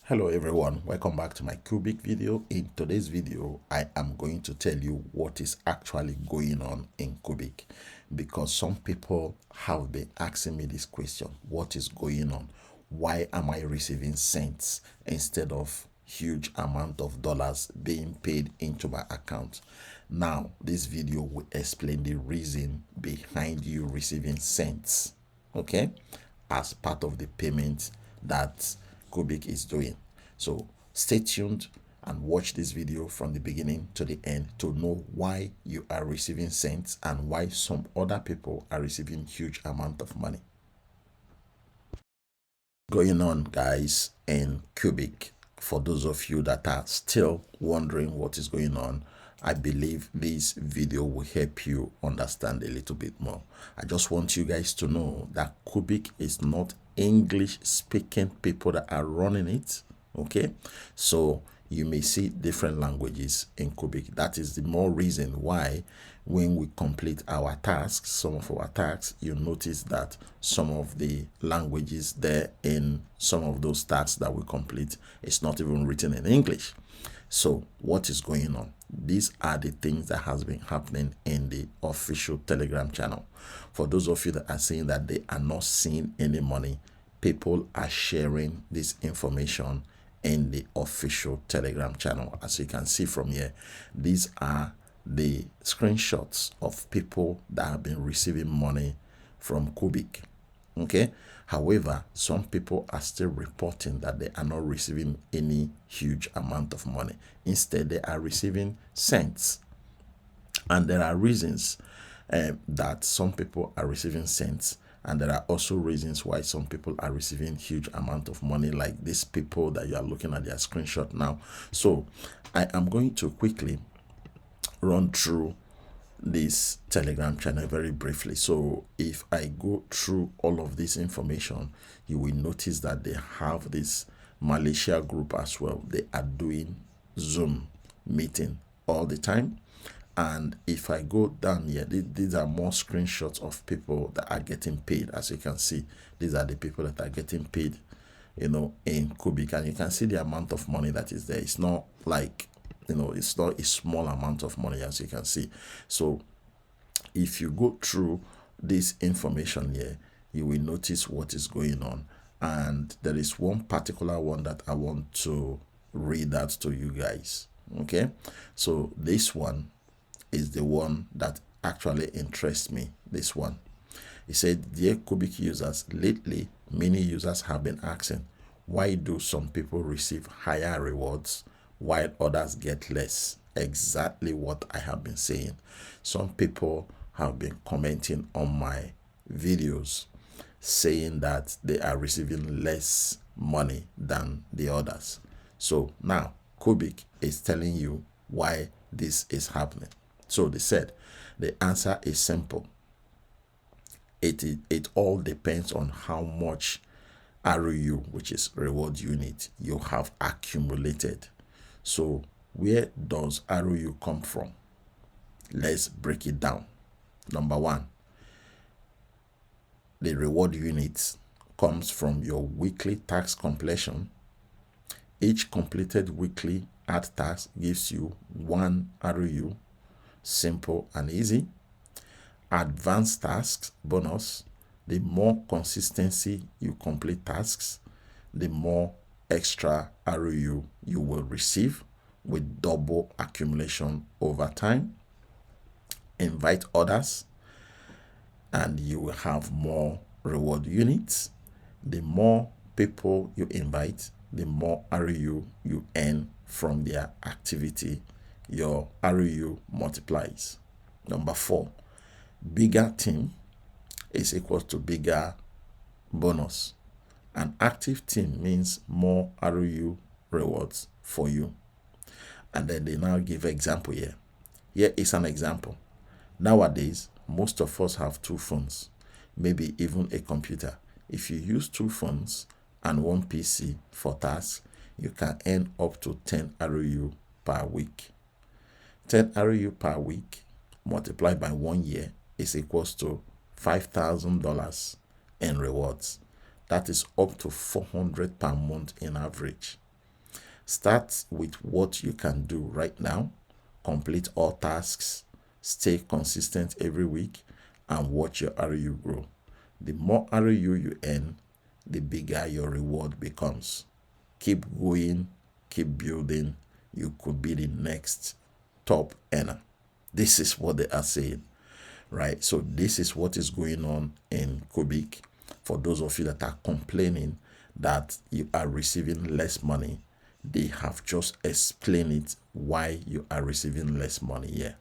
Hello everyone, welcome back to my CuBig video. In today's video, I am going to tell you what is actually going on in CuBig, because some people have been asking me this question: what is going on? Why am I receiving cents instead of huge amount of dollars being paid into my account? Now, this video will explain the reason behind you receiving cents, okay, as part of the payment that CuBig is doing. So stay tuned and watch this video from the beginning to the end to know why you are receiving cents and why some other people are receiving huge amount of money. Going on, guys, in CuBig. For those of you that are still wondering what is going on, I believe this video will help you understand a little bit more. I just want you guys to know that CuBig is not English speaking people that are running it. Okay, so you may see different languages in CuBig. That is the more reason why when we complete our tasks, some of our tasks, you notice that some of the languages there in some of those tasks that we complete is not even written in English. So what is going on? These are the things that has been happening in the official Telegram channel. For those of you that are saying that they are not seeing any money, people are sharing this information in the official Telegram channel. As you can see from here, these are the screenshots of people that have been receiving money from CuBig. Okay, however, some people are still reporting that they are not receiving any huge amount of money. Instead, they are receiving cents. And there are reasons that some people are receiving cents, and there are also reasons why some people are receiving huge amount of money, like these people that you are looking at their screenshot now. So I am going to quickly run through this Telegram channel very briefly. So if I go through all of this information, you will notice that they have this Malaysia group as well. They are doing Zoom meeting all the time. And if I go down here, these are more screenshots of people that are getting paid. As you can see, these are the people that are getting paid, in CuBig, and you can see the amount of money that is there. It's not like, it's not a small amount of money, as you can see. So if you go through this information here, you will notice what is going on. And there is one particular one that I want to read out to you guys. Okay, so this one is the one that actually interests me. This one, it said, dear CuBig users, lately many users have been asking, why do some people receive higher rewards while others get less? Exactly what I have been saying. Some people have been commenting on my videos saying that they are receiving less money than the others. So now CuBig is telling you why this is happening. So they said the answer is simple. It all depends on how much ROU, which is reward unit, you have accumulated. So where does ROU come from? Let's break it down. Number one, the reward unit comes from your weekly task completion. Each completed weekly ad task gives you 1 ROU. Simple and easy. Advanced tasks bonus: the more consistency you complete tasks, the more extra ROU you will receive, with double accumulation over time. Invite others and you will have more reward units. The more people you invite, the more ROU you earn from their activity. Your ROU multiplies. Number 4, bigger team is equal to bigger bonus. An active team means more ROU rewards for you. And then they now give example here. Here is an example. Nowadays, most of us have 2 phones, maybe even a computer. If you use 2 phones and 1 PC for tasks, you can earn up to 10 ROU per week. 10 ROU per week multiplied by 1 year is equals to $5,000 in rewards. That is up to $400 per month in average. Start with what you can do right now, complete all tasks, stay consistent every week, and watch your ROU grow. The more ROU you earn, the bigger your reward becomes. Keep going, keep building. You could be the next top earner. This is what they are saying, right? So this is what is going on in CuBig. For those of you that are complaining that you are receiving less money, they have just explained it why you are receiving less money here.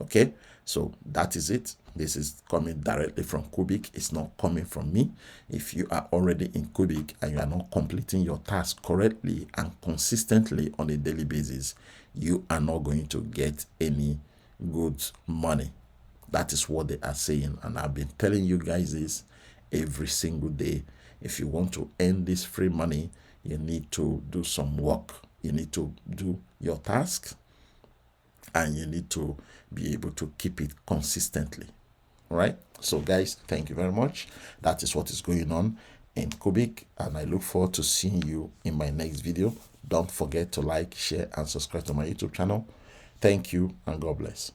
Okay, so that is it. This is coming directly from CuBig. It's not coming from me. If you are already in CuBig and you are not completing your task correctly and consistently on a daily basis, you are not going to get any good money. That is what they are saying, and I've been telling you guys this every single day. If you want to earn this free money, you need to do some work. You need to do your task, and you need to be able to keep it consistently. All right. So guys, thank you very much. That is what is going on in CuBig, and I look forward to seeing you in my next video. Don't forget to like, share, and subscribe to my YouTube channel. Thank you, and God bless.